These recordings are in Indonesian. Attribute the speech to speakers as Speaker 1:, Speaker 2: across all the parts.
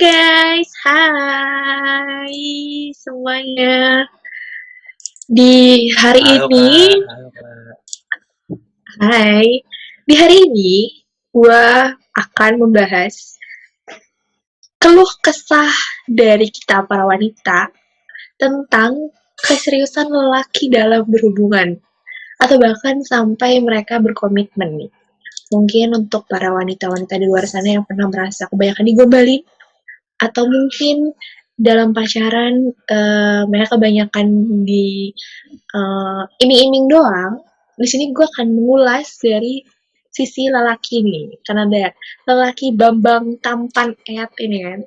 Speaker 1: guys, hai semuanya. Di hari
Speaker 2: Halo
Speaker 1: ini,
Speaker 2: Kak, halo Kak.
Speaker 1: hai. Di hari ini, gua akan membahas keluh kesah dari kita para wanita tentang keseriusan lelaki dalam berhubungan atau bahkan sampai mereka berkomitmen nih. Mungkin untuk para wanita-wanita di luar sana yang pernah merasa kebanyakan digombalin atau mungkin dalam pacaran mereka kebanyakan di iming-iming doang. Di sini gue akan mengulas dari sisi lelaki nih, karena ada lelaki Bambang tampan ini kan.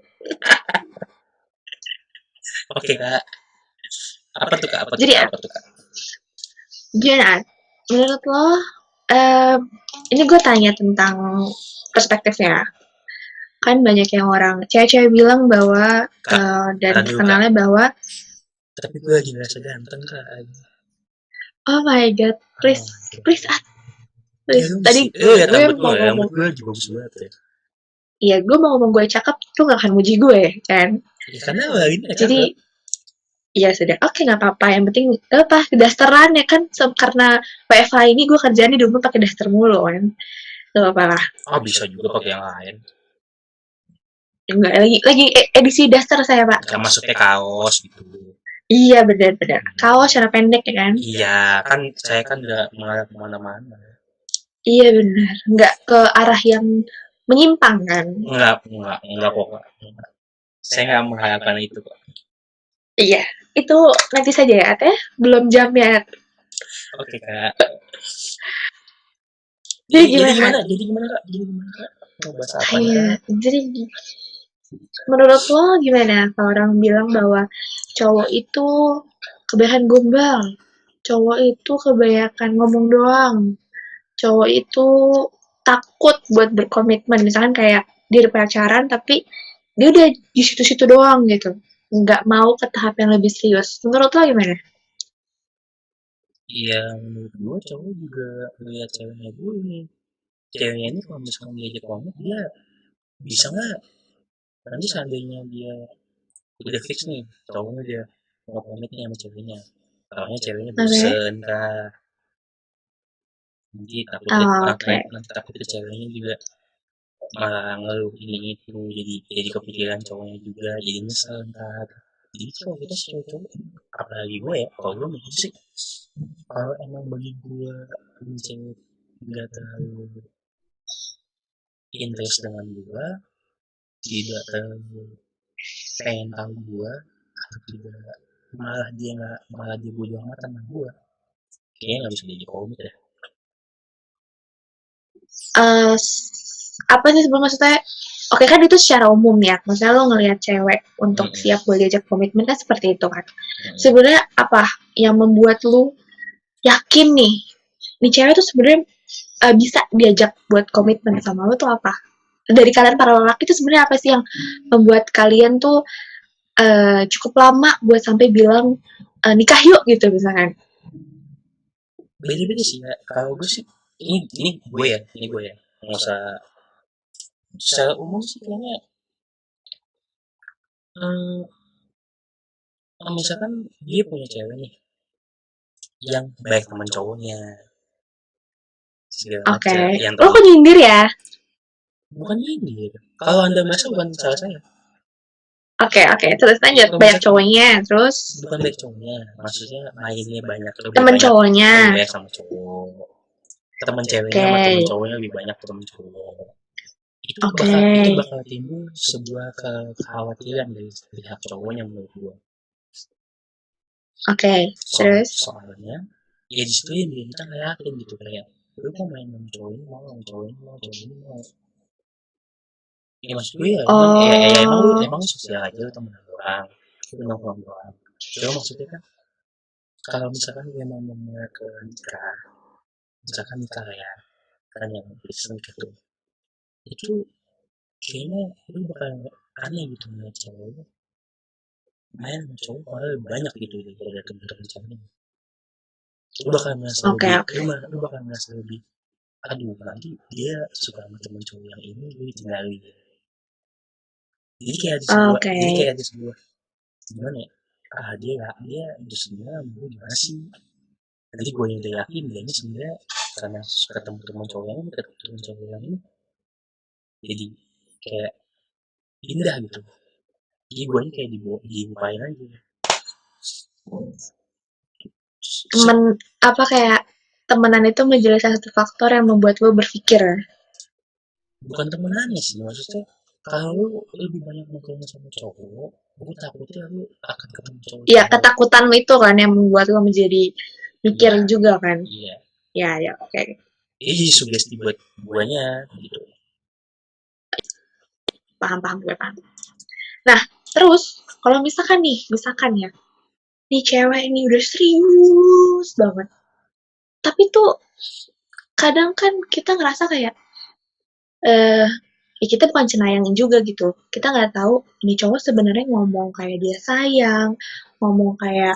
Speaker 2: Oke Kak, apa tuh Kak? Apa tuh
Speaker 1: Jadi
Speaker 2: Kak? Apa tuh Kak?
Speaker 1: gimana? Menurut lo, eh, ini gue tanya tentang perspektifnya. Kan banyak yang orang cewek-cewek bilang bahwa
Speaker 2: Kak,
Speaker 1: dan
Speaker 2: tahan dulu Kak.
Speaker 1: terkenalnya bahwa
Speaker 2: Tapi gue lagi ngerasa ganteng Kak.
Speaker 1: oh my god,
Speaker 2: Oh
Speaker 1: please,
Speaker 2: my God.
Speaker 1: please,
Speaker 2: Ya
Speaker 1: please.
Speaker 2: lu
Speaker 1: Tadi
Speaker 2: mesti, lihat
Speaker 1: gue
Speaker 2: rambut gue,
Speaker 1: mau
Speaker 2: rambut
Speaker 1: ngomong,
Speaker 2: gue lagi bagus banget ya.
Speaker 1: iya gue mau ngomong gue cakep, tuh gak akan muji gue kan.
Speaker 2: Ya karena lagi ini gak
Speaker 1: Jadi
Speaker 2: cakep.
Speaker 1: ya sudah, oke nggak apa-apa. Yang penting apa dasteran ya kan, karena WFH ini gue kerjaan di rumah pakai daster mulu kan. Gak apa-apa lah.
Speaker 2: Oh bisa juga pakai yang lain.
Speaker 1: Enggak lagi edisi daster saya pak.
Speaker 2: Gak maksudnya kaos gitu.
Speaker 1: Iya benar-benar. Kaos cara pendek ya kan.
Speaker 2: Iya, kan saya kan gak mengarah kemana-mana.
Speaker 1: Iya benar. Nggak ke arah yang menyimpang kan.
Speaker 2: Enggak kok Kak. Enggak. Saya nggak mengharapkan itu Kak.
Speaker 1: Iya. Itu nanti saja ya teh. Belum jamnya.
Speaker 2: Oke Kak.
Speaker 1: Jadi
Speaker 2: Jadi
Speaker 1: gimana?
Speaker 2: gimana? Jadi gimana Kak? Jadi gimana Kak? Mau bahas apa nih
Speaker 1: Iya.
Speaker 2: Kak?
Speaker 1: Jadi menurut lo gimana kalau orang bilang bahwa cowok itu kebanyakan gombal, cowok itu kebanyakan ngomong doang, cowok itu takut buat berkomitmen, misalkan kayak dia udah pacaran tapi dia udah di situ-situ doang gitu, nggak mau ke tahap yang lebih serius. Menurut lo gimana?
Speaker 2: Iya, menurut gue cowok juga ngeliat ceweknya dulu nih. Ceweknya ini kalau misalkan diajak komit, dia bisa nggak? Nanti seandainya dia udah fix nih, cowoknya dia mau komitnya sama ceweknya. Soalnya ceweknya
Speaker 1: Oke, okay.
Speaker 2: bosen kah? Nanti takutnya,
Speaker 1: Oh, oke. Okay.
Speaker 2: nanti takutnya ceweknya juga malah ngeluh ini itu, jadi kepikiran cowoknya juga, jadi nyesel ntar. Jadi kalau kita sih cowok, apalagi gue ya, kalau gue mikir sih, kalau emang bagi gue ini cewek nggak terlalu interest dengan gua, tidak pengen tahu gua, atau tidak malah dia bodo amat sama gua, kayaknya nggak bisa jadi komit ya.
Speaker 1: Eh, apa sih sebelum maksudnya? Oke kan itu secara umum ya, maksudnya lo ngelihat cewek untuk
Speaker 2: Mm-mm,
Speaker 1: siap buat diajak komitmen kan seperti itu kan.
Speaker 2: mm-mm.
Speaker 1: Sebenarnya apa yang membuat lo yakin nih cewek tuh sebenarnya bisa diajak buat komitmen sama lo tuh apa? Dari kalian para lelaki tuh sebenarnya apa sih yang membuat kalian tuh cukup lama buat sampai bilang nikah yuk gitu misalkan?
Speaker 2: Beda-beda sih ya. Kalau gue sih, ini gue ya, nggak usah secara umum sih kayaknya. Hmm, misalkan dia punya cewek nih, yang baik teman cowoknya, segala
Speaker 1: Oke,
Speaker 2: macam,
Speaker 1: okay.
Speaker 2: yang
Speaker 1: Lo
Speaker 2: temen
Speaker 1: kok nyindir ya?
Speaker 2: bukan ini. Kalau anda merasa bukan salah saya.
Speaker 1: Oke okay, oke, okay. Terus lanjut
Speaker 2: Kalau
Speaker 1: banyak
Speaker 2: misalkan
Speaker 1: cowoknya, terus
Speaker 2: bukan baik cowoknya, maksudnya mainnya banyak,
Speaker 1: temen cowoknya.
Speaker 2: lebih banyak sama cowok, teman
Speaker 1: Oke,
Speaker 2: ceweknya sama teman
Speaker 1: okay.
Speaker 2: cowoknya lebih banyak ke teman cowok.
Speaker 1: Oke,
Speaker 2: Itu
Speaker 1: okay.
Speaker 2: bakal timbul sebuah kekhawatiran dari pihak cowoknya menurut gua.
Speaker 1: Oke, okay. Terus
Speaker 2: Soalnya ya di situ yang bikin kita nggak yakin gitu, kayak lu kok main sama cowok ini mau, sama cowok ini mau, cowok ini mau. Ya maksud gue ya emang,
Speaker 1: oh
Speaker 2: emang sosial aja lu temen orang, lu nongkrong doang. Cuma maksudnya kan, kalau misalkan lu emang mau ke nikah, misalkan nikah ya, kan yang Kristen gitu, itu kayaknya lu bakal aneh gitu ngeliat cewek lu main sama cowok malah lebih banyak gitu daripada temen-temen ceweknya. Lu bakal merasa
Speaker 1: oke
Speaker 2: lebih,
Speaker 1: oke.
Speaker 2: lu bakal merasa lebih, aduh nanti dia suka sama temen cowok yang ini, gue ditinggalin.
Speaker 1: Oke.
Speaker 2: jadi kayak ada sebuah gimana ya, dia itu sebenarnya gue gimana sih, nanti gue yang udah yakin dia sebenarnya karena ketemu teman cowok yang ini, ketemu teman cowok yang ini, jadi kayak indah gitu, jadi gue kayak diupain aja.
Speaker 1: Temen apa kayak temenan itu menjadi salah satu faktor yang membuat lo berpikir.
Speaker 2: Bukan temenannya sih, maksudnya kalau lu lebih banyak ngobrolnya sama cowok, gue takutnya lu akan ketemu
Speaker 1: Ya
Speaker 2: cowok-cowok.
Speaker 1: ketakutan itu kan yang membuat lo menjadi mikir
Speaker 2: Iya,
Speaker 1: juga kan.
Speaker 2: iya.
Speaker 1: Ya ya oke. Okay.
Speaker 2: Jadi sugesti buat guanya gitu.
Speaker 1: Paham paham gue paham. Nah terus kalau misalkan ya, nih cewek ini udah serius banget. Tapi tuh kadang kan kita ngerasa kayak eh ya kita bukan cenayangin juga gitu. Kita nggak tahu ini cowok sebenarnya ngomong kayak dia sayang, ngomong kayak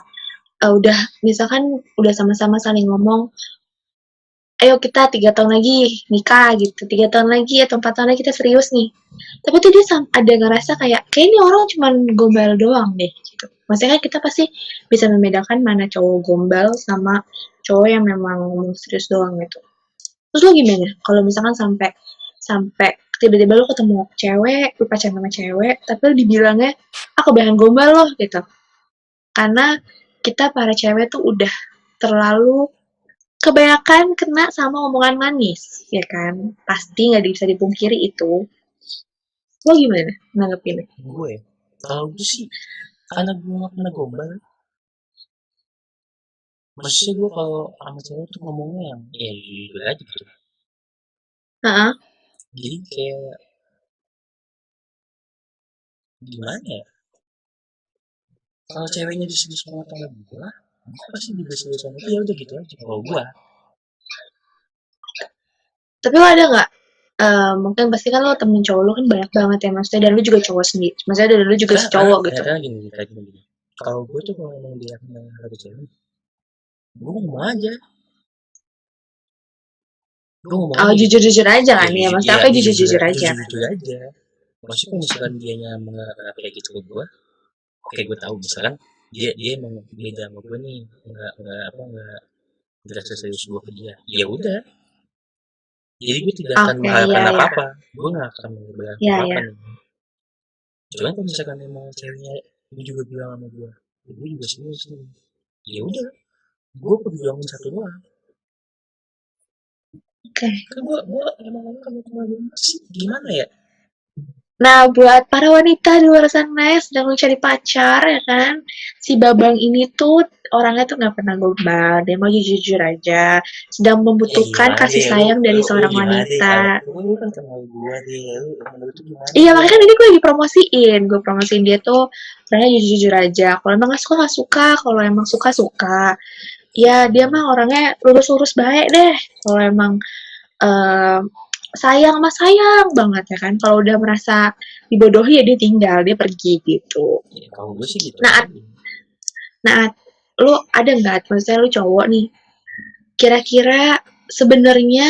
Speaker 1: udah misalkan udah sama-sama saling ngomong, ayo kita 3 tahun lagi nikah gitu, 3 tahun lagi atau 4 tahun lagi kita serius nih. Tapi tuh dia ada ngerasa kayak ini orang cuman gombal doang deh gitu. Maksudnya kan kita pasti bisa membedakan mana cowok gombal sama cowok yang memang ngomong serius doang gitu. Terus lo gimana kalau misalkan sampai sampai tiba-tiba lo ketemu cewek, lo pacaran sama cewek, tapi lo dibilangnya kebanyakan gombal lo gitu. Karena kita para cewek tuh udah terlalu kebanyakan kena sama omongan manis, ya kan? Pasti nggak bisa dipungkiri itu. Lo gimana nanggepinnya?
Speaker 2: Gue, kalau gue sih, karena gue gak pernah gombal, maksudnya gue kalau sama cewek tuh ngomongnya yang ya jujur aja gitu.
Speaker 1: Heeh.
Speaker 2: Jadi kayak gimana ya? Kalau ceweknya disebut sama temen gue pasti dibesar sama dia udah gitu aja. Kalau gue,
Speaker 1: Tapi lo ada nggak? Mungkin pasti kan lo temen cowok lo kan banyak banget ya maksudnya dan lo juga cowok sendiri. Maksudnya dari lo juga
Speaker 2: karena
Speaker 1: si cowok gitu.
Speaker 2: gini. Kalau gue tuh kalau emang dia kenal ada cewek, gue ngomong aja,
Speaker 1: Oh
Speaker 2: gitu.
Speaker 1: jujur-jujur aja
Speaker 2: Iya
Speaker 1: kan ya,
Speaker 2: jujur,
Speaker 1: maksudnya
Speaker 2: iya
Speaker 1: apa jujur-jujur aja.
Speaker 2: jujur aja. Maksudnya kalau misalkan dianya mengarah kayak gitu ke gue, oke gue tahu misalkan dia emang beda sama gue nih, nggak serius gue ke dia. Ya udah, jadi gue tidak akan
Speaker 1: Oke,
Speaker 2: mengharapkan
Speaker 1: ya ya.
Speaker 2: apa-apa. Gue nggak akan mengharapkan
Speaker 1: Ya
Speaker 2: apa-apa
Speaker 1: ya.
Speaker 2: nih. Cuman kalau misalkan emang ceweknya dia juga bilang sama gue juga serius nih. Ya udah, gue perjuangin satu doang.
Speaker 1: Oke.
Speaker 2: Kan gue emang kalau cuma sih gimana ya?
Speaker 1: Nah, buat para wanita di luar sana yang sedang mencari pacar, ya kan, si Babang ini tuh orangnya tuh nggak pernah gombal, dia mau jujur-jujur aja, sedang
Speaker 2: Ya
Speaker 1: membutuhkan
Speaker 2: gimana
Speaker 1: kasih
Speaker 2: deh, lu
Speaker 1: sayang dari
Speaker 2: lu lu
Speaker 1: seorang
Speaker 2: gimana deh kalau
Speaker 1: wanita.
Speaker 2: lu kan kenal gue deh, lu menurut lu gimana
Speaker 1: Iya,
Speaker 2: gue?
Speaker 1: makanya kan ini gue promosiin dia tuh orangnya jujur-jujur aja. Kalau emang nggak suka, kalau emang suka suka. Ya dia mah orangnya lurus-lurus baik deh. Kalau emang eh, sayang mah sayang banget ya kan. Kalau udah merasa dibodohi ya dia tinggal, dia pergi gitu.
Speaker 2: Ya kalau gue sih gitu
Speaker 1: Nah,
Speaker 2: aja.
Speaker 1: nah, lu ada nggak? Maksudnya lu cowok nih. Kira-kira sebenarnya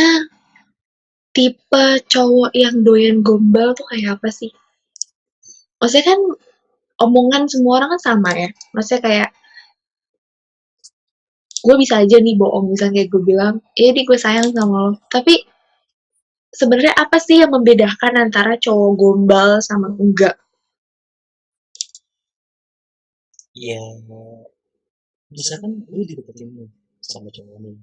Speaker 1: tipe cowok yang doyan gombal tuh kayak apa sih? Maksudnya kan omongan semua orang kan sama ya. Maksudnya kayak gue bisa aja nih bohong misalnya kayak gue bilang, di gue sayang sama lo. Tapi sebenarnya apa sih yang membedakan antara cowok gombal sama enggak?
Speaker 2: Ya misalkan lu dideketin nih sama cowok nih,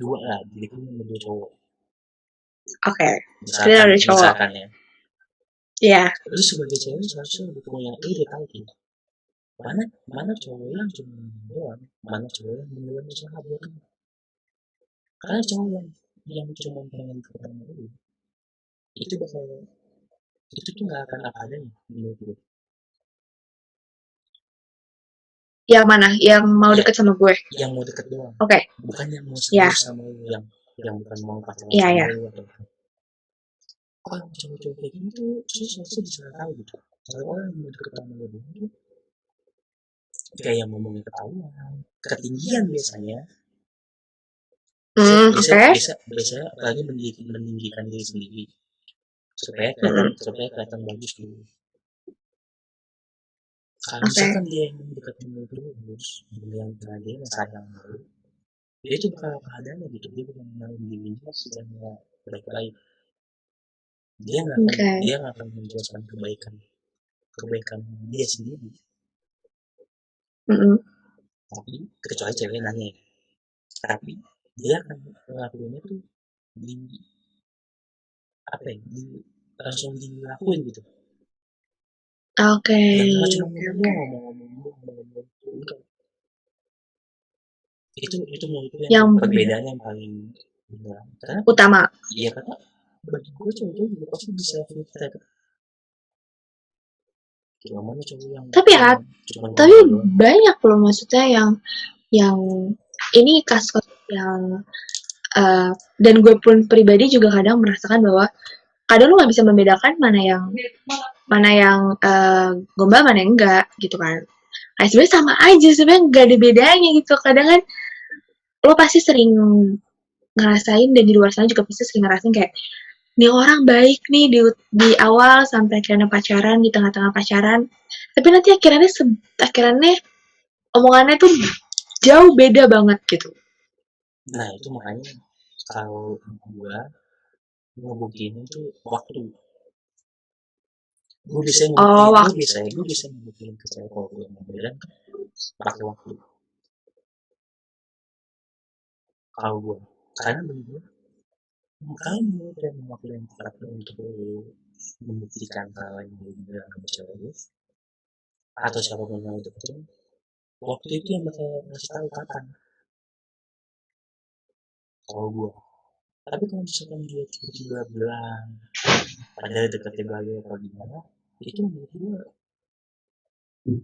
Speaker 2: dua lah, dideketin sama dua cowok.
Speaker 1: Oke, okay. Kita
Speaker 2: Misalkan,
Speaker 1: ada cowok.
Speaker 2: misalkan ya,
Speaker 1: Iya.
Speaker 2: lu sebagai cewek seharusnya lebih punya, lu udah tahu tuh mana mana cowok yang cuma doang, mana cowok yang beneran usaha buat lu. Karena cowok yang cuma pengen ketemu lu itu bakal, itu tuh nggak akan apa adanya menurut gue.
Speaker 1: Yang mana? Yang mau
Speaker 2: Ya
Speaker 1: deket sama gue?
Speaker 2: yang mau deket doang,
Speaker 1: Oke. Okay.
Speaker 2: bukan yang mau
Speaker 1: Ya.
Speaker 2: serius sama lu, yang bukan mau pacaran
Speaker 1: Iya,
Speaker 2: sama
Speaker 1: ya.
Speaker 2: lu atau cowok-cowok kayak gini tuh susah bisa tahu gitu. Kalau orang yang mau deket sama lu tuh kayak ngomongin ketahuan, ketinggian biasanya. Biasa,
Speaker 1: Hmm,
Speaker 2: biasa,
Speaker 1: oke. Okay.
Speaker 2: biasa, biasa apalagi meninggikan diri sendiri.
Speaker 1: Mm-mm.
Speaker 2: supaya kelihatan bagus dulu. Kalau
Speaker 1: Oke.
Speaker 2: misalkan dia yang deketin lu terus, yang dia sayang lu, dia itu bakal apa adanya gitu. Dia bukan mengenalin dirinya secara baik-baik.
Speaker 1: Oke.
Speaker 2: Dia nggak akan menjelaskan kebaikan dia sendiri.
Speaker 1: Mm-mm.
Speaker 2: Tapi kecuali cewek nanya, ya. Tapi dia akan ngelakuinnya tuh di apa ya, langsung dilakuin gitu.
Speaker 1: Oke.
Speaker 2: Nggak cuma
Speaker 1: Oke.
Speaker 2: ngomong
Speaker 1: Oke.
Speaker 2: doang, ngomong enggak. Itu menurut gue yang
Speaker 1: Yang
Speaker 2: perbedaan yang paling benar. Karena
Speaker 1: utama.
Speaker 2: iya, karena bagi gue cowok juga pasti bisa kita mana cowok
Speaker 1: Tapi
Speaker 2: yang
Speaker 1: ya,
Speaker 2: cuma
Speaker 1: tapi
Speaker 2: ngobrol doang.
Speaker 1: banyak loh maksudnya yang ini kasus yang dan gue pun pribadi juga kadang merasakan bahwa kadang lu nggak bisa membedakan mana yang gombal mana yang enggak gitu kan. Nah, sebenarnya sama aja sebenarnya nggak ada bedanya gitu. Kadang kan lo pasti sering ngerasain dan di luar sana juga pasti sering ngerasain kayak nih orang baik nih di awal sampai akhirnya pacaran di tengah-tengah pacaran tapi nanti akhirnya omongannya tuh jauh beda banget gitu.
Speaker 2: Nah itu makanya kalau gua ngebuktiin itu waktu.
Speaker 1: Oh,
Speaker 2: Gue bisa ngebuktiin ke cewek kalau gue mau beneran pakai waktu. Kalau gue, karena bagi gue, kamu udah waktu yang tepat untuk membuktikan kalau yang gue bilang sama cewek lu, atau siapapun yang itu betul, waktu itu yang bakal ngasih tahu kapan. Kalau gue, tapi kalau misalkan dia tiba-tiba bilang, padahal dekatnya bahagia atau gimana, itu menurut gue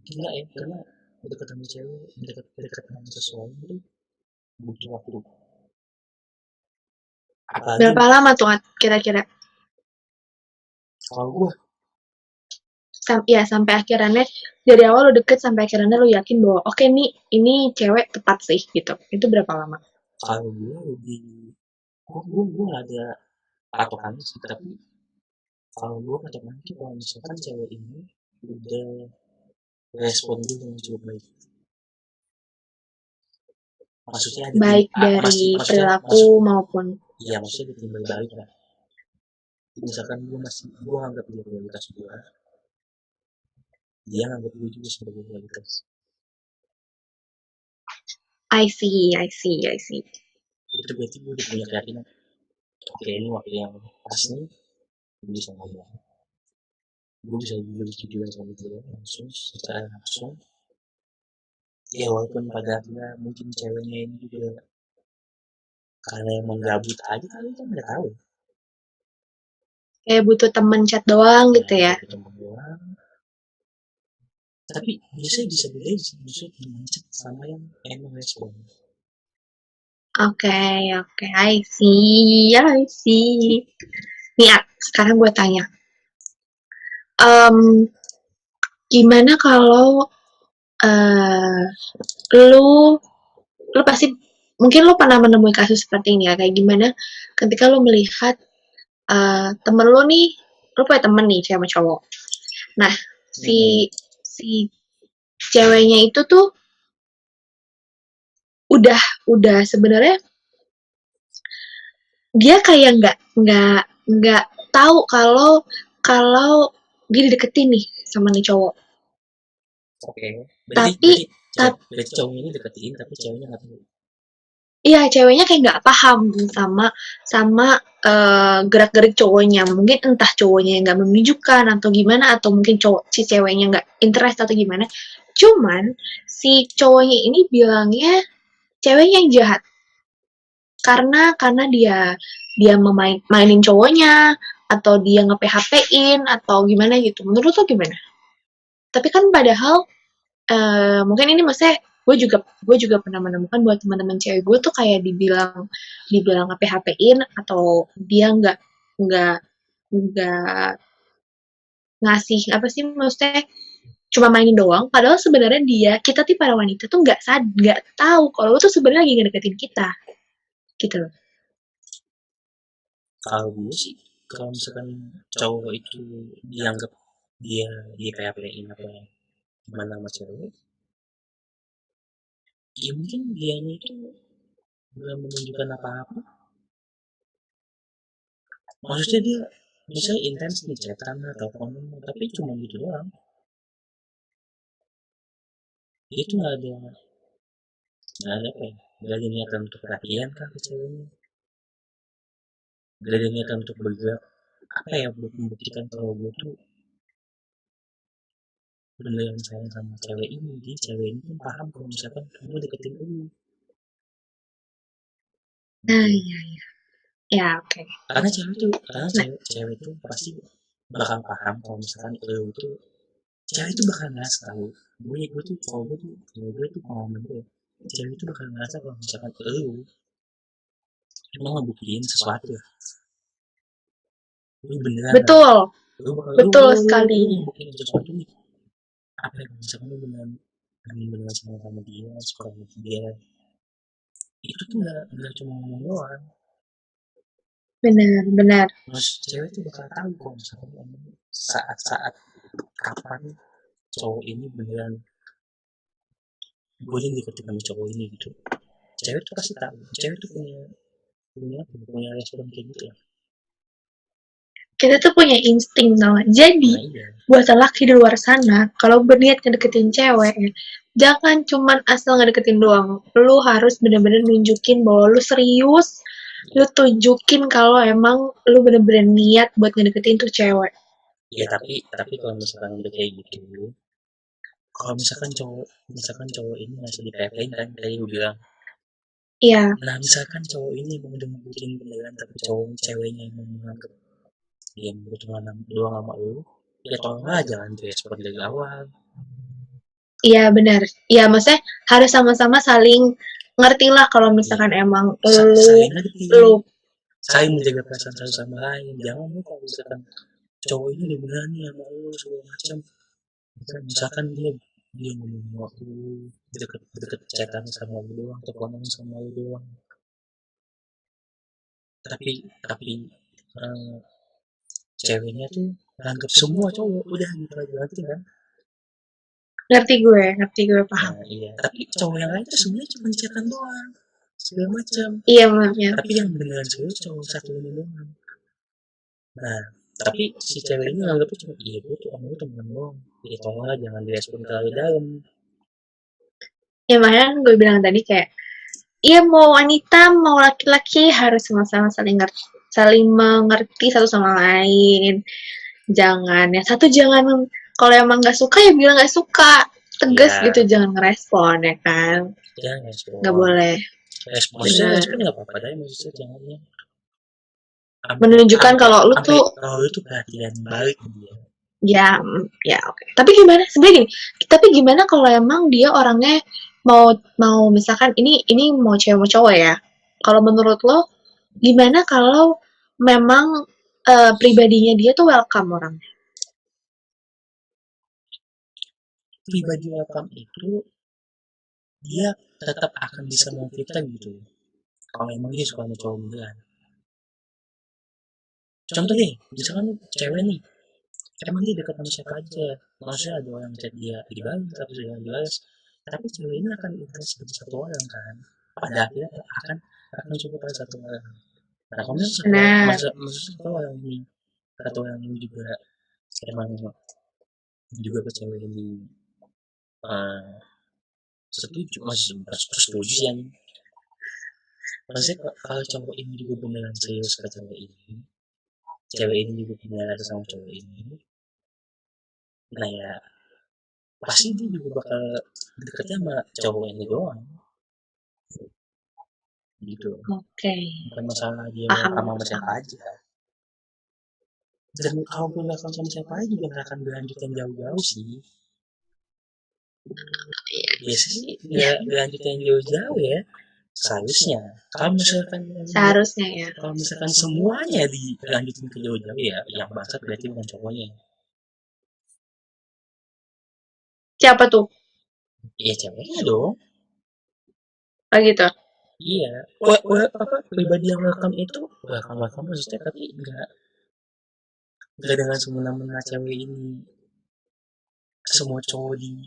Speaker 2: gila ya, karena dekat sama cewek, dekat sama sesuatu itu butuh waktu. Apalagi
Speaker 1: berapa lama tuh kira-kira?
Speaker 2: kalau gue,
Speaker 1: Ya sampai akhirnya dari awal lo deket sampai akhirnya lo yakin bahwa oke nih ini cewek tepat sih gitu. Itu berapa lama?
Speaker 2: kalau gue lebih, gue gak ada patokannya sih, tapi kalau gue patokannya itu kalau misalkan cewek ini udah respon gue dengan cukup baik. Maksudnya ada tim,
Speaker 1: Baik dari
Speaker 2: maksudnya
Speaker 1: perilaku maupun
Speaker 2: iya maksudnya ada timbal balik lah. Misalkan gue anggap dia prioritas gue, dia anggap gue juga sebagai prioritas.
Speaker 1: I see, I see, I see.
Speaker 2: Itu berarti gue udah punya keyakinan. Oke ini waktu yang pas nih, gue bisa ngomong. Gue bisa juga sama dia langsung, secara langsung. Ya walaupun pada akhirnya mungkin ceweknya ini juga karena emang gabut aja kali kan nggak tahu.
Speaker 1: Kayak butuh temen chat doang
Speaker 2: Ya
Speaker 1: gitu ya.
Speaker 2: butuh temen doang. Tapi biasanya bisa bedain sih maksudnya temen chat sama yang emang respon.
Speaker 1: Oke, oke, I see, I see. Nih, sekarang gue tanya, em, gimana kalau eh lu lu pasti mungkin lu pernah menemui kasus seperti ini ya, kayak gimana ketika lu melihat temen lu nih, lu punya temen nih cewek cowok. Nah,
Speaker 2: Mm-mm.
Speaker 1: si ceweknya itu tuh udah udah sebenarnya dia kayak nggak tahu kalau kalau dia dideketin nih sama nih cowok.
Speaker 2: Oke. Berarti
Speaker 1: Tapi
Speaker 2: berarti
Speaker 1: tapi
Speaker 2: berarti cowoknya ini deketin tapi ceweknya nggak tahu.
Speaker 1: iya ceweknya kayak nggak paham sama sama gerak-gerik cowoknya. Mungkin entah cowoknya yang nggak menunjukkan atau gimana atau mungkin cowok si ceweknya nggak interest atau gimana. Cuman si cowoknya ini bilangnya ceweknya yang jahat karena dia mainin cowoknya atau dia nge-PHP-in atau gimana gitu. Menurut lo gimana? Tapi kan padahal mungkin ini maksudnya gue juga pernah menemukan buat teman-teman cewek gue tuh kayak dibilang dibilang nge-PHP-in atau dia nggak nggak ngasih apa sih maksudnya cuma mainin doang padahal sebenarnya kita tuh para wanita tuh nggak tahu kalau lo tuh sebenarnya lagi ngedeketin kita gitu loh.
Speaker 2: Kalau gue sih kalau misalkan cowok itu dianggap dia di PHP-in apa gimana sama cewek, ya mungkin dianya itu belum menunjukkan apa-apa. Maksudnya dia misalnya intens nih chatan atau komen, tapi cuma gitu doang. Dia tuh nggak ada apa ya, nggak ada niatan untuk perhatian kah ke ceweknya, nggak ada niatan untuk bergerak apa ya buat membuktikan kalau gue tuh beneran sayang sama cewek ini. Dia cewek ini pun paham kalau misalkan gue deketin lu
Speaker 1: Nah,
Speaker 2: gitu.
Speaker 1: iya. Ya, oke.
Speaker 2: Karena
Speaker 1: Nah,
Speaker 2: cewek tuh pasti bakal paham kalau misalkan lu tuh cewek itu bakal ngerasa tahu kalau gue tuh pengalaman gue, cewek itu bakal ngerasa kalau misalkan lu emang ngebuktiin sesuatu ya, lu beneran lah,
Speaker 1: betul.
Speaker 2: lu bakal
Speaker 1: Betul sekali.
Speaker 2: lu ngebuktiin sesuatu nih, apa ya misalkan lu beneran beneran sama dia, suka sama dia, itu tuh nggak cuma ngomong doang.
Speaker 1: Benar, benar.
Speaker 2: Mas cewek tuh bakal tahu kalau misalkan emang saat-saat kapan cowok ini beneran boleh deketin sama cowok ini gitu. Cewek tuh pasti tahu, cewek tuh punya punya respon kayak gitu ya.
Speaker 1: Kita tuh punya insting tau gak? Jadi,
Speaker 2: Nah iya,
Speaker 1: buat laki di luar sana, kalau berniat ngedeketin cewek, jangan cuman asal ngedeketin doang. Lu harus bener-bener nunjukin bahwa lu serius, lu tunjukin kalau emang lu bener-bener niat buat ngedeketin tuh cewek.
Speaker 2: ya tapi kalau misalkan udah kayak gitu, kalau misalkan cowok ini masih di PHP kan kayak gue bilang,
Speaker 1: Iya,
Speaker 2: nah misalkan cowok ini emang udah ngebutin beneran tapi ceweknya emang menganggap dia butuh doang sama lu, ya tolonglah jangan direspon dari awal.
Speaker 1: iya benar. Iya, maksudnya harus sama-sama saling ngerti lah kalau
Speaker 2: Iya,
Speaker 1: misalkan emang
Speaker 2: saling ngerti,
Speaker 1: lu
Speaker 2: saling menjaga perasaan satu sama lain. Jangan lu kalau misalkan cowok ini udah beneran nih sama lu segala macam, misalkan dia dia ngomong waktu deket chatan sama lu doang, teleponan sama lu doang, tapi eh, ceweknya tuh nganggep semua cowok udah gitu aja nanti kan.
Speaker 1: ngerti gue paham.
Speaker 2: Nah iya, tapi cowok yang lain tuh sebenarnya cuma chatan doang segala macam,
Speaker 1: Iya, maksudnya.
Speaker 2: tapi yang beneran serius cowok satu ini doang. Nah tapi si cewek ini nganggepnya cuma iya gue tuh sama lu temen doang, ya tolonglah jangan direspon terlalu dalam.
Speaker 1: Ya makanya kan gue bilang tadi kayak, iya mau wanita mau laki-laki harus sama-sama saling mengerti satu sama lain. Jangan ya satu jangan kalau emang nggak suka ya bilang nggak suka, tegas gitu,
Speaker 2: Ya
Speaker 1: jangan ngerespon ya kan,
Speaker 2: jangan
Speaker 1: nggak
Speaker 2: respon,
Speaker 1: boleh.
Speaker 2: maksudnya
Speaker 1: Benar,
Speaker 2: respon nggak apa-apa deh, maksudnya jangannya sampai
Speaker 1: menunjukkan
Speaker 2: sampai
Speaker 1: kalau lu
Speaker 2: sampai
Speaker 1: tuh
Speaker 2: kalau itu perhatian balik dia.
Speaker 1: ya, ya oke. Tapi gimana sebenarnya gini, tapi gimana kalau emang dia orangnya mau mau misalkan ini mau cewek mau cowok ya, kalau menurut lo gimana kalau memang pribadinya dia tuh welcome orang.
Speaker 2: Pribadi welcome itu dia tetap akan bisa memfilter gitu kalau emang dia suka sama cowok beneran. Contoh deh misalkan cewek nih emang dia dekat sama siapa aja, maksudnya ada orang chat dia dibalas tapi dia dibalas, tapi cewek ini akan interest seperti satu orang kan, pada akhirnya akan suka pada satu orang. Nah kalau misalnya satu orang
Speaker 1: Benar.
Speaker 2: satu orang ini juga emang juga ke cewek ini eh, setuju, masih setuju sih yang maksudnya kalau cowok ini juga beneran serius ke cewek ini juga beneran sama cowok ini, nah ya pasti dia juga bakal deketnya sama cowok ini doang gitu.
Speaker 1: Oke,
Speaker 2: Bukan masalah dia welcome
Speaker 1: paham,
Speaker 2: sama siapa
Speaker 1: paham.
Speaker 2: aja, dan kalau gue welcome sama siapa aja juga gak akan berlanjut yang jauh-jauh sih. Biasanya sih nggak berlanjut yang jauh-jauh ya, seharusnya. kalau misalkan
Speaker 1: Seharusnya ya.
Speaker 2: kalau misalkan semuanya dilanjutin ke jauh-jauh ya yang bangsat berarti bukan cowoknya,
Speaker 1: Siapa tuh?
Speaker 2: ya ceweknya dong.
Speaker 1: Oh gitu.
Speaker 2: Iya, apa pribadi yang welcome itu welcome welcome maksudnya, tapi enggak Gak dengan semena-mena cewek ini semua cowok di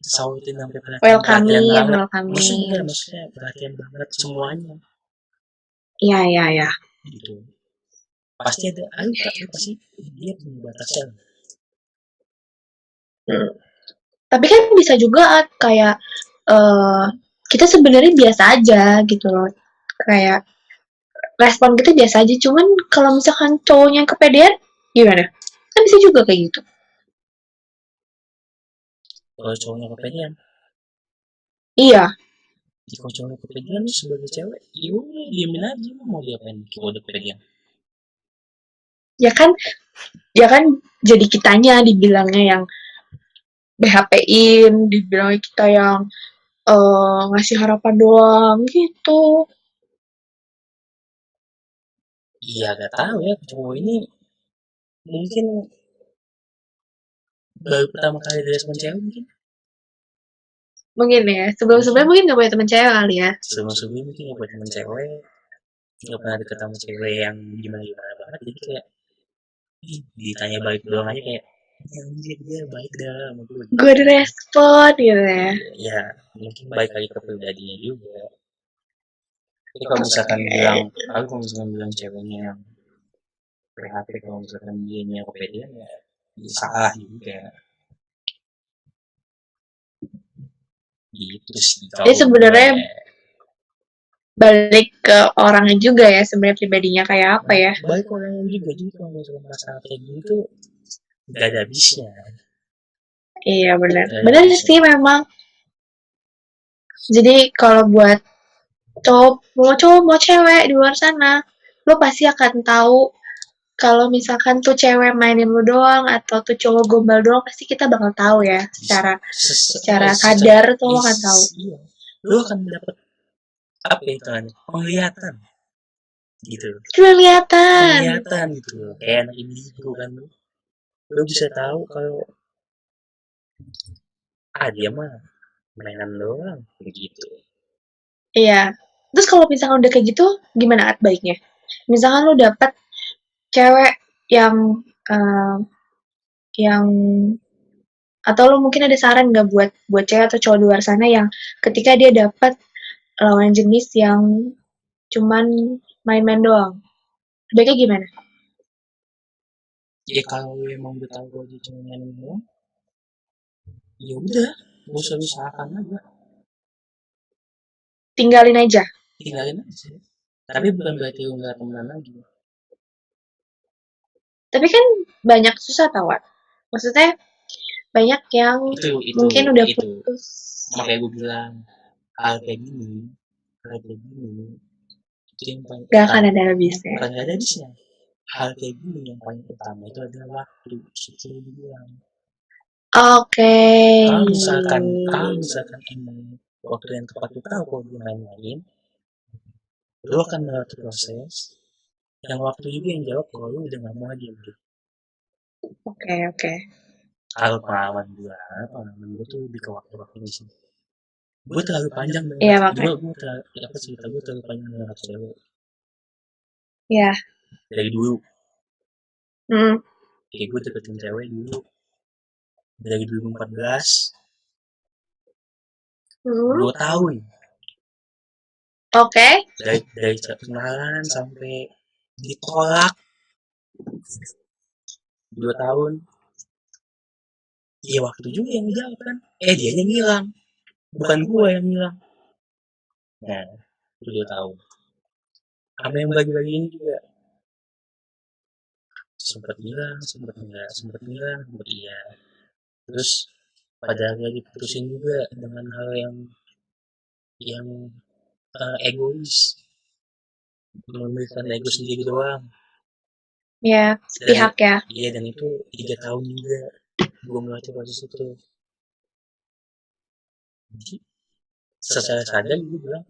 Speaker 2: sautin sampai perhatian perhatian
Speaker 1: Welcoming,
Speaker 2: banget. Maksudnya enggak,
Speaker 1: welcoming.
Speaker 2: maksudnya perhatian banget semuanya
Speaker 1: Iya, iya, iya.
Speaker 2: gitu. Pasti ada, ayo tak pasti dia punya batasan.
Speaker 1: Hmm. Tapi kan bisa juga kayak eh kita sebenarnya biasa aja gitu loh. Kayak respon kita biasa aja. Cuman kalau misalkan cowoknya yang kepedean, gimana? Kan bisa juga kayak gitu.
Speaker 2: Kalau cowoknya kepedean,
Speaker 1: Iya,
Speaker 2: kalau cowoknya kepedean sebagai cewek, yaudah diemin aja mau diapain kalau udah kepedean.
Speaker 1: ya kan, ya kan jadi kitanya dibilangnya yang BHP-in, dibilangnya kita yang ngasih harapan doang gitu.
Speaker 2: Iya gak tahu ya cowok ini mungkin baru pertama kali direspon cewek mungkin.
Speaker 1: Mungkin ya, sebelum-sebelumnya
Speaker 2: Mungkin
Speaker 1: mungkin gak punya temen cewek kali ya.
Speaker 2: sebelum-sebelumnya mungkin gak punya temen cewek, gak pernah deket sama cewek yang gimana-gimana banget, jadi kayak ditanya baik doang aja kayak ya anjir dia baik dah sama gue
Speaker 1: Gue
Speaker 2: gitu.
Speaker 1: direspon gitu ya.
Speaker 2: Ya mungkin baik lagi ke pribadinya juga. Tapi kalau misalkan bilang, aku kalau misalkan bilang ceweknya yang PHP, kalau misalkan dia nya kepedean ya, salah juga gitu sih
Speaker 1: Jadi
Speaker 2: kalau gue.
Speaker 1: sebenarnya balik ke orangnya juga ya, sebenarnya pribadinya kayak apa ya.
Speaker 2: Baik orangnya juga, jadi kalau misalkan masalah kayak gini tuh gak ada habisnya,
Speaker 1: Iya benar.
Speaker 2: gak ada
Speaker 1: Benar
Speaker 2: habisnya.
Speaker 1: sih memang. Jadi kalau buat cowok mau cewek di luar sana, lo pasti akan tahu kalau misalkan tuh cewek mainin lu doang atau tuh cowok gombal doang, pasti kita bakal tahu ya secara secara
Speaker 2: Secara
Speaker 1: sadar tuh lo akan tahu.
Speaker 2: iya, lu akan dapat apa ya itu penglihatan gitu,
Speaker 1: Kelihatan.
Speaker 2: penglihatan gitu kayak anak indigo kan, lu bisa tahu kalau dia mah mainan doang begitu.
Speaker 1: Iya. Terus kalau misalkan udah kayak gitu, gimana baiknya? Misalkan lo dapet cewek yang eh, yang atau lo mungkin ada saran nggak buat buat cewek atau cowok di luar sana yang ketika dia dapat lawan jenis yang cuman main-main doang, baiknya gimana?
Speaker 2: Ya kalau emang udah tahu kalau dia cuma mainan doang, ya udah gak usah usahakan aja,
Speaker 1: Tinggalin aja.
Speaker 2: tinggalin aja. Tapi bukan berarti lu nggak temenan lagi.
Speaker 1: Tapi kan banyak susah tawar. Maksudnya banyak yang
Speaker 2: Itu
Speaker 1: mungkin udah
Speaker 2: itu
Speaker 1: putus.
Speaker 2: makanya gue bilang hal kayak gini, hal kayak gini itu yang paling
Speaker 1: Gak akan
Speaker 2: utama,
Speaker 1: ada habisnya.
Speaker 2: bukan gak ada habisnya. Hal kayak gini yang paling utama itu adalah waktu, seperti dibilang.
Speaker 1: Oke.
Speaker 2: Kalau misalkan emang waktu yang tepat itu tahu kalau dia main-main, lu akan melewati proses yang waktu juga yang jawab kalau lu udah nggak mau lagi gitu.
Speaker 1: Oke, oke.
Speaker 2: Kalau pengalaman gue tuh lebih ke waktu-waktu ini sih. Gue terlalu panjang
Speaker 1: Iya
Speaker 2: banget,
Speaker 1: makanya.
Speaker 2: gue terlalu, apa cerita gue terlalu panjang dengan cewek
Speaker 1: Iya.
Speaker 2: dari dulu.
Speaker 1: Hmm.
Speaker 2: Kayak gue deketin cewek dulu dari 2014,
Speaker 1: Hmm.
Speaker 2: 2 tahun,
Speaker 1: Oke.
Speaker 2: dari kenalan sampai ditolak 2 tahun. Iya waktu juga yang dijawab kan, dia yang ngilang, bukan gue yang ngilang. Nah itu 2 tahun, sama yang bagi-bagi ini juga sempat ngilang, sempat enggak, sempat ngilang, sempat iya. Terus pada akhirnya diputusin juga dengan hal yang egois, memberikan ego sendiri doang.
Speaker 1: Ya,
Speaker 2: Dan
Speaker 1: sepihak ya.
Speaker 2: iya, dan itu 3 tahun juga gue melewati proses itu. Jadi secara sadar gue bilang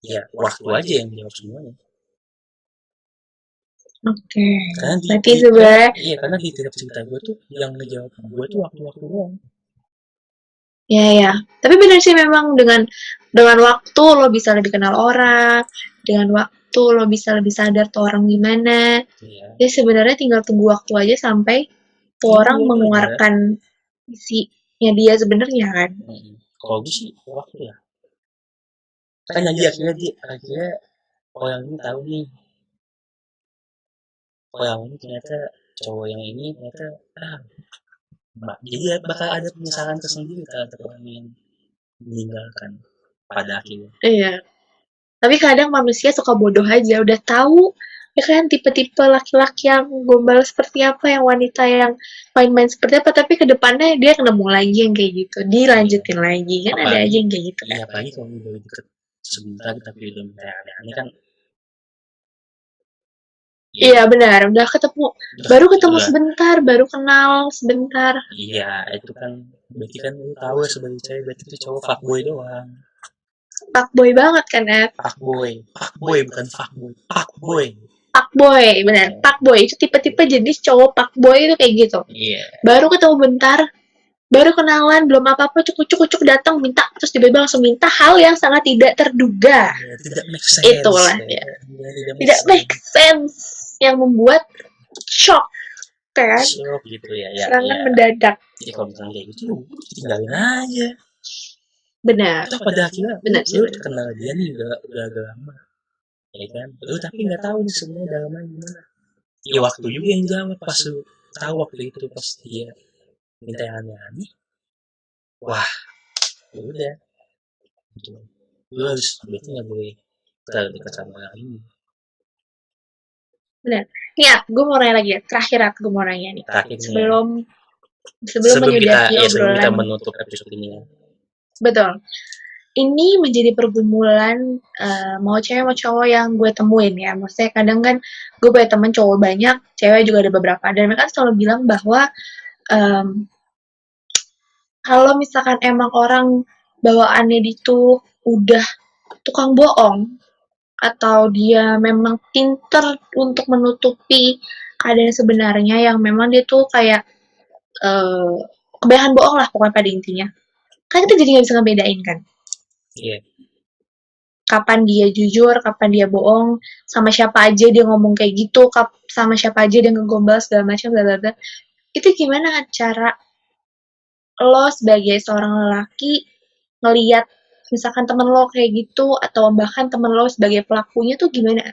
Speaker 2: ya waktu aja yang jawab semuanya.
Speaker 1: Oke.
Speaker 2: Karena
Speaker 1: Berarti sebenarnya
Speaker 2: karena di tiap cerita gue tuh yang ngejawab gue tuh waktu-waktu doang.
Speaker 1: ya ya. Tapi benar sih memang dengan waktu lo bisa lebih kenal orang, dengan gitu, lo bisa lebih sadar tuh orang gimana.
Speaker 2: Iya.
Speaker 1: Ya sebenarnya tinggal tunggu waktu aja sampai tuh
Speaker 2: Iya
Speaker 1: orang
Speaker 2: waktu aja.
Speaker 1: mengeluarkan isinya dia sebenarnya kan.
Speaker 2: Kalau gue sih waktu ya. Kan jadi akhirnya oh yang ini tahu nih, oh yang ini ternyata cowok yang ini ternyata ah jadi bakal ada penyesalan tersendiri terhadap orang yang meninggalkan pada akhirnya.
Speaker 1: Iya. Tapi kadang manusia suka bodoh aja, udah tahu ya kan tipe-tipe laki-laki yang gombal seperti apa, yang wanita yang main-main seperti apa, tapi kedepannya dia nemu lagi yang kayak gitu,
Speaker 2: Iya.
Speaker 1: dilanjutin lagi, kan ada aja
Speaker 2: Apalagi
Speaker 1: yang kayak gitu
Speaker 2: iya
Speaker 1: kan.
Speaker 2: apalagi kalau udah deket sebentar tapi udah minta yang aneh-aneh kan ya
Speaker 1: Iya benar, udah ketemu,
Speaker 2: udah
Speaker 1: baru ketemu
Speaker 2: udah
Speaker 1: sebentar, baru kenal sebentar.
Speaker 2: iya itu kan berarti kan lu tahu ya sebagai cewek berarti itu cowok fuckboy doang.
Speaker 1: Fuckboy banget kan ya.
Speaker 2: Fuckboy bukan fuckboy, fuckboy.
Speaker 1: Fuckboy, benar.
Speaker 2: Iya.
Speaker 1: Fuckboy itu tipe-tipe jenis cowok fuckboy itu kayak gitu.
Speaker 2: Iya.
Speaker 1: Baru ketemu bentar, baru kenalan, belum apa-apa, cukup-cukup datang minta, terus tiba-tiba langsung minta hal yang sangat tidak terduga.
Speaker 2: Iya, tidak make sense
Speaker 1: Itulah
Speaker 2: ya.
Speaker 1: ya.
Speaker 2: Iya, tidak make
Speaker 1: Tidak make
Speaker 2: sense.
Speaker 1: sense yang membuat shock kan,
Speaker 2: Shock gitu ya ya
Speaker 1: serangan
Speaker 2: ya.
Speaker 1: mendadak.
Speaker 2: Jadi kalau misalnya kayak gitu tinggalin aja.
Speaker 1: Benar,
Speaker 2: Toh pada akhirnya
Speaker 1: benar sih
Speaker 2: lu
Speaker 1: benar.
Speaker 2: kenal dia nih udah agak lama ya kan lu tapi nggak tahu nih sebenarnya dalamnya gimana ya waktu juga yang jawab pas lu tahu waktu itu pas dia minta yang aneh-aneh wah ya udah gitu lu harus berarti nggak boleh terlalu dekat sama orang ini
Speaker 1: Benar. Nih, gue mau nanya lagi ya. Terakhir, gue mau nanya nih.
Speaker 2: terakhir nih ya
Speaker 1: Sebelum sebelum menyudahi
Speaker 2: sebelum kita
Speaker 1: obrolan.
Speaker 2: menutup episode ini ya
Speaker 1: Betul. Ini menjadi pergumulan mau cewek mau cowok yang gue temuin ya. Maksudnya kadang kan gue punya temen cowok banyak, cewek juga ada beberapa. Dan mereka selalu bilang bahwa em, kalau misalkan emang orang bawaannya itu udah tukang bohong atau dia memang pinter untuk menutupi keadaan sebenarnya yang memang dia tuh kayak eh, kebanyakan bohong lah pokoknya pada intinya. Kan kita jadi nggak bisa ngebedain kan.
Speaker 2: iya
Speaker 1: Kapan dia jujur, kapan dia bohong, sama siapa aja dia ngomong kayak gitu, sama siapa aja dia ngegombal segala macam, bla bla bla. Itu gimana cara lo sebagai seorang lelaki ngelihat misalkan temen lo kayak gitu atau bahkan temen lo sebagai pelakunya tuh gimana?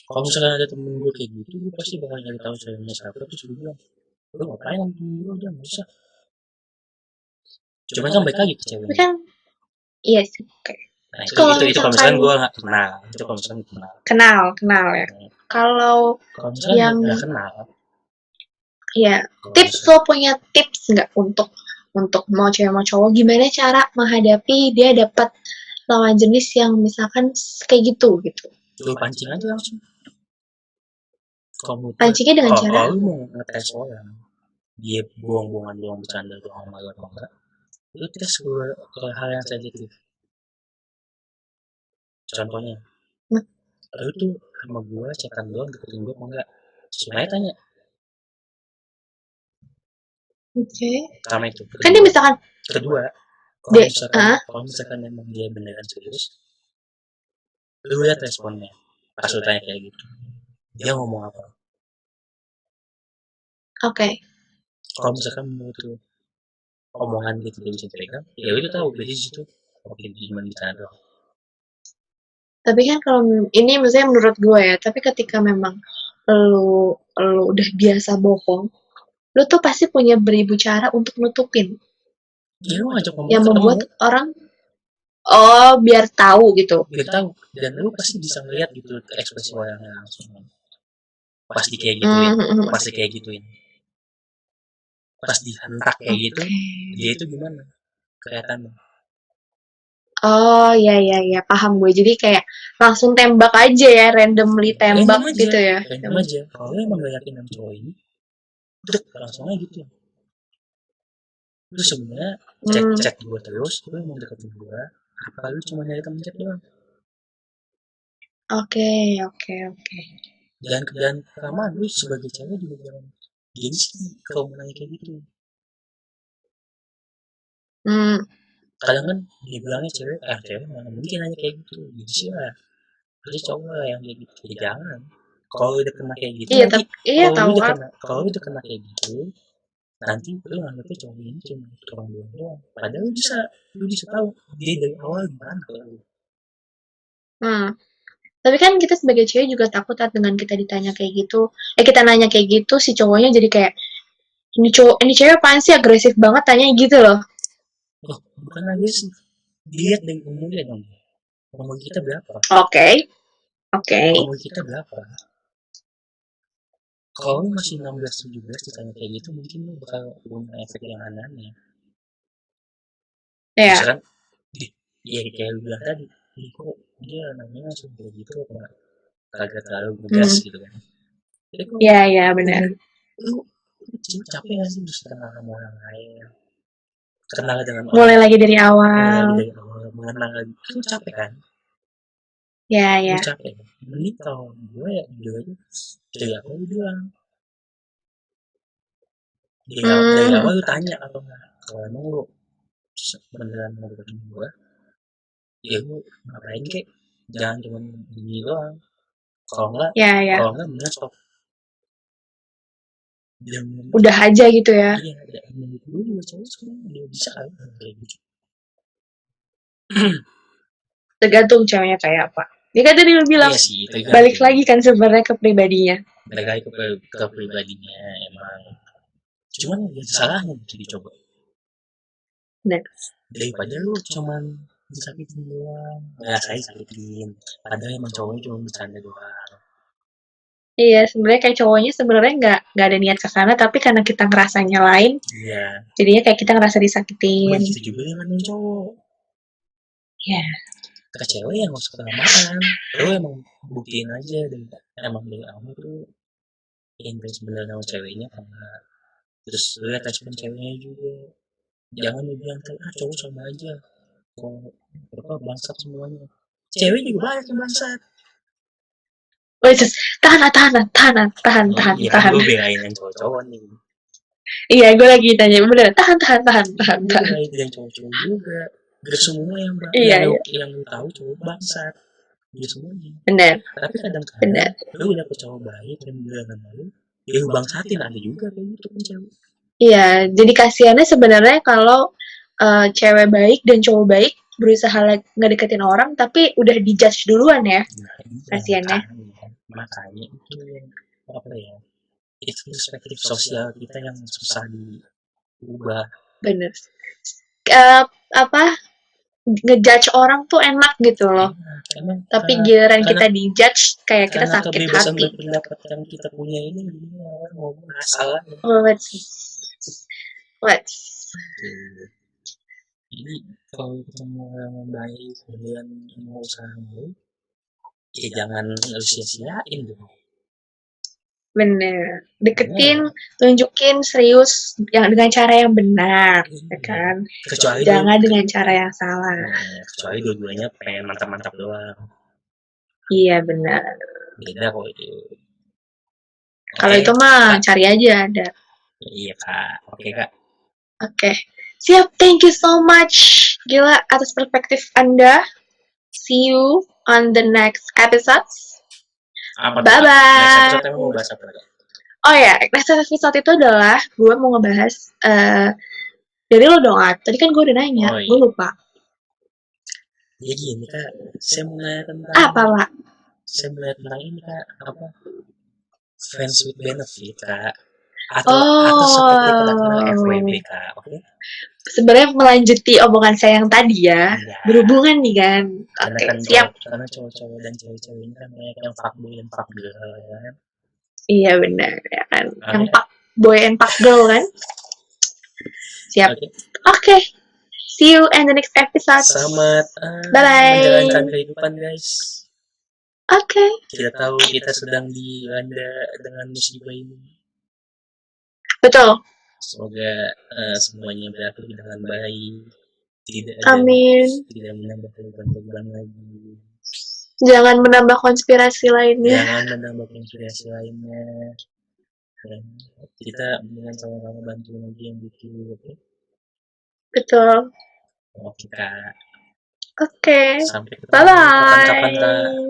Speaker 2: kalau misalkan ada temen gue kayak gitu gue pasti bakal nyari tahu ceweknya siapa terus gue bilang lu ngapain sama temen gue udah nggak usah cuma kan balik lagi ke
Speaker 1: Tapi
Speaker 2: ceweknya
Speaker 1: kan iya sih. Okay.
Speaker 2: nah
Speaker 1: Kalau
Speaker 2: itu kalau
Speaker 1: misalkan
Speaker 2: misalkan gue nggak kenal itu kalau misalkan kenal
Speaker 1: kenal, kenal ya.
Speaker 2: nah,
Speaker 1: Kalau
Speaker 2: kalau misalkan
Speaker 1: yang
Speaker 2: nggak kenal
Speaker 1: ya
Speaker 2: kalau
Speaker 1: tips
Speaker 2: misalkan
Speaker 1: lo punya tips nggak untuk mau cewek mau cowok gimana cara menghadapi dia dapat lawan jenis yang misalkan kayak gitu gitu.
Speaker 2: lu pancing aja langsung kalau menurut gue
Speaker 1: Pancingnya dengan cara
Speaker 2: kalau lu mau ngetes orang dia bohong-bohongan doang bercanda doang sama lu atau enggak lu tes ke hal yang sensitif contohnya lu tuh sama gua chatan doang deketin gua apa enggak sebenarnya tanya
Speaker 1: oke. Okay.
Speaker 2: pertama itu
Speaker 1: Kan dia misalkan
Speaker 2: kedua
Speaker 1: dia
Speaker 2: kalau misalkan emang dia beneran serius lu lihat responnya pas lu tanya kayak gitu dia ngomong apa
Speaker 1: oke. Okay.
Speaker 2: kalau misalkan menurut lu omongan dia tidak bisa dipegang ya udah tahu berarti situ oke cuma bercanda doang
Speaker 1: Tapi kan kalau ini misalnya menurut gue ya, tapi ketika memang lu udah biasa bohong, lu tuh pasti punya beribu cara untuk nutupin
Speaker 2: ya lu ngajak ngomong
Speaker 1: yang
Speaker 2: ketemu
Speaker 1: membuat orang oh biar tahu gitu.
Speaker 2: biar tahu dan lu pasti bisa ngeliat gitu ekspresi orangnya langsung pasti kayak gituin
Speaker 1: Hmm.
Speaker 2: pasti kayak gituin pas dihentak kayak gitu dia itu gimana kelihatannya
Speaker 1: Oh ya ya ya paham gue. Jadi kayak langsung tembak aja ya, randomly tembak gitu ya.
Speaker 2: random aja kalau lu emang gak yakin sama cowok ini udah langsung aja gitu lu sebenarnya cek
Speaker 1: Hmm,
Speaker 2: cek gue terus lu emang deketin gue apa lu cuma nyari temen chat doang
Speaker 1: oke oke oke.
Speaker 2: dan kelamaan lu sebagai cewek juga jangan gengsi kalau mau nanya kayak gitu
Speaker 1: Hmm,
Speaker 2: kadang kan dibilangnya cewek mana mungkin nanya kayak gitu gengsi lah Harusnya cowok lah yang kayak gitu. Ya jangan. Kalau udah kena kayak gitu
Speaker 1: Iya,
Speaker 2: nanti,
Speaker 1: tapi iya tahu kan.
Speaker 2: kalau lu udah kena kayak gitu, nanti lu nganggapnya cowok ini cuma tukang bohong doang. Padahal lu bisa tahu dia dari awal gimana kalau lu.
Speaker 1: Hmm. Tapi kan kita sebagai cewek juga takut kan dengan kita ditanya kayak gitu. Kita nanya kayak gitu, si cowoknya jadi kayak ini cewek apaan sih agresif banget tanya gitu loh.
Speaker 2: Oh, bukan lagi sih. Dilihat dari umurnya dong. Umur kita berapa?
Speaker 1: Oke, oke.
Speaker 2: Umur kita berapa? Kalau lu masih 16 17 ditanya kayak gitu mungkin lu bakal punya efek yang aneh-aneh.
Speaker 1: Ya.
Speaker 2: Misalkan, ya kayak lu bilang tadi, kok dia namanya langsung kayak gitu apa kagak terlalu ngegas
Speaker 1: Hmm.
Speaker 2: gitu kan. Jadi kok
Speaker 1: Ya, ya benar.
Speaker 2: umur lu capek gak sih terus kenal sama orang lain, kenal dengan orang,
Speaker 1: Mulai lagi dari
Speaker 2: mulai lagi
Speaker 1: awal.
Speaker 2: dari awal, mengenal lagi, lu capek kan,
Speaker 1: Ya,
Speaker 2: lu
Speaker 1: ya.
Speaker 2: capek kan. Mending kalau gue ya jujur aja, dari apa lu bilang, dari
Speaker 1: Hmm.
Speaker 2: awal lu tanya apa enggak, kalau emang lu beneran mau ketemu gue, ya lu ngapain kek, jangan cuma gini doang, kalau enggak,
Speaker 1: Ya, ya.
Speaker 2: mendingan stop. Jangan,
Speaker 1: Udah aja gitu ya.
Speaker 2: iya, ada menurut gue juga cewek sekarang udah bisa kan kayak gitu.
Speaker 1: Tergantung ceweknya kayak apa. Dia kan tadi lu bilang
Speaker 2: Iya sih,
Speaker 1: balik
Speaker 2: tergantung.
Speaker 1: lagi kan sebenarnya ke pribadinya.
Speaker 2: Balik lagi ke pribadinya emang. Cuman gak ada salahnya gitu dicoba.
Speaker 1: Nah,
Speaker 2: Daripada lu cuman disakitin doang. Ngerasain sakitin. Padahal emang cowoknya cuma bercanda doang.
Speaker 1: iya sebenarnya kayak cowoknya sebenarnya nggak ada niat ke sana tapi karena kita ngerasanya lain,
Speaker 2: Iya.
Speaker 1: jadinya kayak kita ngerasa disakitin.
Speaker 2: Begitu juga dengan yang cowok.
Speaker 1: Ya,
Speaker 2: Ke cewek yang gak usah kelamaan. Lu emang buktiin aja dari emang dari awal tuh intens bener sama ceweknya karena terus lihat respon ceweknya juga. Jangan lu bilang kan cowok sama aja. Kalau apa bangsat semuanya. Cewek juga banyak yang bangsat.
Speaker 1: wait, tahan, tahan, tahan, tahan,
Speaker 2: Oh
Speaker 1: tahan,
Speaker 2: iya kan
Speaker 1: tahan.
Speaker 2: gue belain yang cowok-cowok nih.
Speaker 1: Iya, gue lagi tanya bener, tahan, tahan, tahan,
Speaker 2: Kan
Speaker 1: tahan,
Speaker 2: gue
Speaker 1: tahan.
Speaker 2: belain yang cowok-cowok juga. Gak semua
Speaker 1: Iya, iya,
Speaker 2: yang lu tahu cowok bangsat. Gak semuanya.
Speaker 1: benar,
Speaker 2: Tapi kadang-kadang
Speaker 1: benar.
Speaker 2: lu dapet cowok baik dan bilang sama lu, ya lu bangsatin ada juga kayak gitu kan cewek.
Speaker 1: Iya, jadi kasihannya sebenarnya kalau cewek baik dan cowok baik berusaha ngedeketin orang tapi udah dijudge duluan ya,
Speaker 2: Nah iya
Speaker 1: kasihannya.
Speaker 2: makanya itu yang apa ya, itu perspektif sosial kita yang susah diubah.
Speaker 1: Bener. Eh, apa ngejudge orang tuh enak gitu loh.
Speaker 2: Iya, karena
Speaker 1: Tapi
Speaker 2: karena
Speaker 1: giliran
Speaker 2: karena
Speaker 1: kita dijudge kayak kita
Speaker 2: karena
Speaker 1: sakit
Speaker 2: kebebasan
Speaker 1: hati.
Speaker 2: berpendapat yang kita punya ini jadinya orang ngomong asal aja.
Speaker 1: Oh, let's.
Speaker 2: Tuh. Jadi kalau ketemu orang yang baik kemudian mau usaha lu, ya jangan lu sia-siain dong.
Speaker 1: Bener.
Speaker 2: Bener.
Speaker 1: Deketin, tunjukin serius yang dengan cara yang benar, ya
Speaker 2: Iya.
Speaker 1: kan?
Speaker 2: Kecuali
Speaker 1: Jangan dengan cara yang salah.
Speaker 2: kecuali dua-duanya pengen mantap-mantap doang.
Speaker 1: Iya benar.
Speaker 2: Beda kok itu.
Speaker 1: Kalau
Speaker 2: Oke,
Speaker 1: itu mah
Speaker 2: Kak.
Speaker 1: cari aja ada.
Speaker 2: Iya, Kak. Oke, Kak.
Speaker 1: Oke. Siap, thank you so much. Gila atas perspektif Anda. See you on the next episode.
Speaker 2: Apa tuh,
Speaker 1: Bye
Speaker 2: Kak? Next episode
Speaker 1: bye.
Speaker 2: emang mau bahas apa, Kak?
Speaker 1: Oh ya, next episode itu adalah gue mau ngebahas dari lo dong, At. Tadi kan gue udah nanya,
Speaker 2: Oh
Speaker 1: gue
Speaker 2: iya.
Speaker 1: lupa.
Speaker 2: Ya gini, Kak. Saya mulai tentang
Speaker 1: Apa, Pak?
Speaker 2: saya mulai tentang ini, Kak. Apa? Friends with benefit, Kak. Atau seperti kita kenal FWB,
Speaker 1: Oh,
Speaker 2: Kak. Oke?
Speaker 1: sebenarnya melanjuti omongan saya yang tadi ya,
Speaker 2: Iya.
Speaker 1: berhubungan nih kan.
Speaker 2: Karena
Speaker 1: Oke,
Speaker 2: kan
Speaker 1: siap.
Speaker 2: karena cowok-cowok dan cewek-cewek ini kan banyak yang fuckboy dan fuckgirl ya kan.
Speaker 1: Iya benar ya kan. Yang
Speaker 2: Oke.
Speaker 1: pak boy and pak girl kan. Siap.
Speaker 2: Oke.
Speaker 1: Oke. See you in the next episode.
Speaker 2: Selamat
Speaker 1: Bye.
Speaker 2: menjalankan kehidupan, guys.
Speaker 1: Oke.
Speaker 2: Kita tahu kita sedang dilanda dengan musibah ini.
Speaker 1: Betul.
Speaker 2: Semoga semuanya berakhir dengan baik. Tidak ada,
Speaker 1: Amin.
Speaker 2: tidak menambah korban-korban lagi.
Speaker 1: Jangan menambah konspirasi lainnya.
Speaker 2: Jangan menambah konspirasi lainnya. Dan kita dengan sama-sama bantu lagi yang butuh. Oke?
Speaker 1: Betul.
Speaker 2: Oke, Kak.
Speaker 1: Oke.
Speaker 2: Sampai ketemu
Speaker 1: Bye
Speaker 2: kapan-kapan, Kak.
Speaker 1: bye.